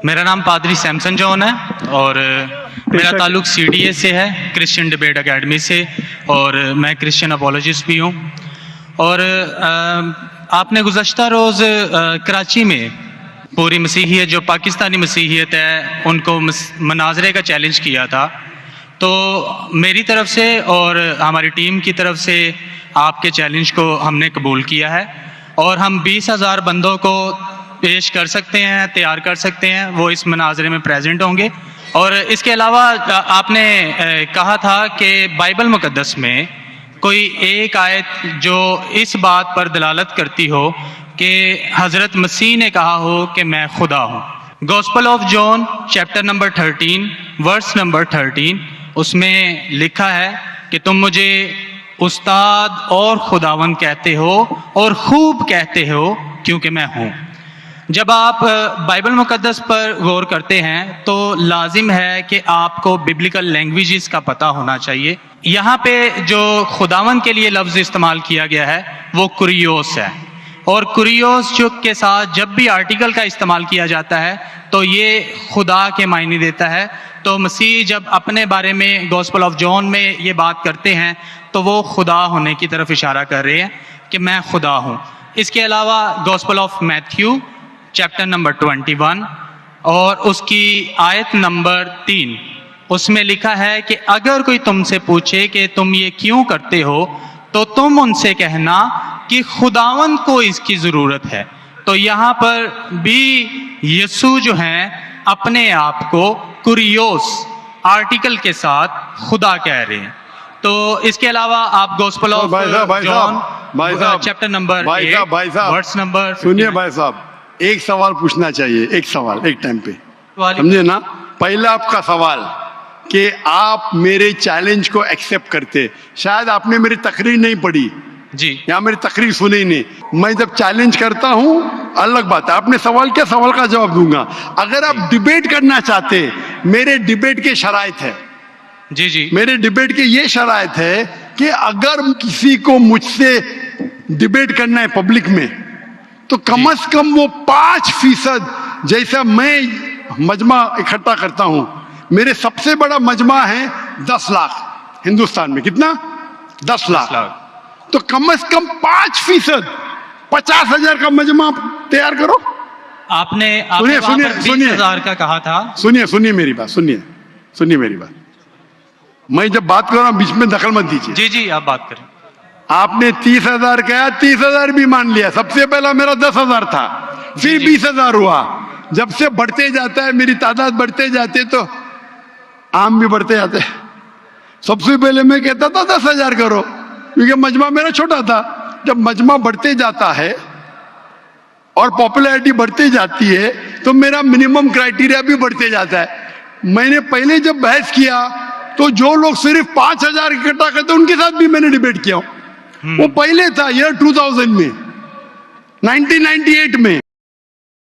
میرا نام پادری سیمسن جون ہے اور میرا تعلق سی ڈی اے سے ہے، کرسچن ڈبیٹ اکیڈمی سے، اور میں کرسچن اپولوجسٹ بھی ہوں۔ اور آپ نے گزشتہ روز کراچی میں پوری مسیحیت جو پاکستانی مسیحیت ہے ان کو مناظرے کا چیلنج کیا تھا، تو میری طرف سے اور ہماری ٹیم کی طرف سے آپ کے چیلنج کو ہم نے قبول کیا ہے، اور ہم 20,000 بندوں کو پیش کر سکتے ہیں، تیار کر سکتے ہیں، وہ اس مناظرے میں پریزنٹ ہوں گے۔ اور اس کے علاوہ آپ نے کہا تھا کہ بائبل مقدس میں کوئی ایک آیت جو اس بات پر دلالت کرتی ہو کہ حضرت مسیح نے کہا ہو کہ میں خدا ہوں۔ Gospel of John chapter number 13 verse number 13، اس میں لکھا ہے کہ تم مجھے استاد اور خداوند کہتے ہو اور خوب کہتے ہو کیونکہ میں ہوں۔ جب آپ بائبل مقدس پر غور کرتے ہیں تو لازم ہے کہ آپ کو ببلیکل لینگویجز کا پتہ ہونا چاہیے۔ یہاں پہ جو خداوند کے لیے لفظ استعمال کیا گیا ہے وہ کوریوس ہے، اور کوریوس جو کے ساتھ جب بھی آرٹیکل کا استعمال کیا جاتا ہے تو یہ خدا کے معنی دیتا ہے۔ تو مسیح جب اپنے بارے میں گوسپل آف جون میں یہ بات کرتے ہیں تو وہ خدا ہونے کی طرف اشارہ کر رہے ہیں کہ میں خدا ہوں۔ اس کے علاوہ gospel of Matthew chapter number 21 اور اس کی آیت نمبر 3، اس میں لکھا ہے کہ اگر کوئی تم سے پوچھے کہ تم یہ کیوں کرتے ہو تو تم ان سے کہنا کہ خداوند کو اس کی ضرورت ہے۔ تو یہاں پر بھی یسوع جو ہیں اپنے آپ کو کوریوس آرٹیکل کے ساتھ خدا کہہ رہے ہیں۔ تو اس کے علاوہ آپ gospel of John chapter number 8 verse number, سنیے بھائی صاحب، ایک سوال پوچھنا چاہیے، ایک سوال ایک ٹائم پہ، سمجھے نا؟ پہلا آپ کا سوال کہ آپ میرے چیلنج کو ایکسپٹ کرتے، شاید آپ نے میری تقریر نہیں پڑھی جی، یا میری تقریر سنی نہیں۔ میں جب چیلنج کرتا ہوں الگ بات ہے، آپ نے سوال کیا، سوال کا جواب دوں گا۔ اگر آپ ڈیبیٹ کرنا چاہتے، میرے ڈیبیٹ کے شرائط ہے، جی جی، میرے ڈیبیٹ کے یہ شرائط ہے کہ اگر کسی کو مجھ سے ڈیبیٹ کرنا ہے پبلک میں تو کم از کم وہ 5% جیسا میں مجمع اکٹھا کرتا ہوں، میرے سب سے بڑا مجمع ہے 10 لاکھ ہندوستان میں، کتنا؟ 10 لاکھ۔ تو کم از کم 5%، 50,000 کا مجمع تیار کرو۔ آپ نے 20,000 کا کہا تھا۔ سنیے میری بات، سنیے میری بات، میں جب بات کر رہا ہوں بیچ میں دخل مت دیجیے۔ جی جی، آپ بات کریں۔ آپ نے 30,000 کہا، 30,000 بھی مان لیا۔ سب سے پہلا میرا 10,000 تھا، پھر 20,000 ہوا۔ جب سے بڑھتے جاتا ہے، میری تعداد بڑھتے جاتے تو عام بھی بڑھتے جاتے۔ سب سے پہلے میں کہتا تھا 10,000 کرو، کیونکہ مجمع میرا چھوٹا تھا۔ جب مجمع بڑھتے جاتا ہے اور پاپولیرٹی بڑھتی جاتی ہے تو میرا منیمم کرائٹیریا بھی بڑھتے جاتا ہے۔ میں نے پہلے جب بحث کیا تو جو لوگ صرف 5,000 اکٹھا کرتے ان کے ساتھ بھی میں نے ڈیبیٹ کیا ہوں۔ وہ پہلے تھا ایئر 2000 میں، 1998 میں۔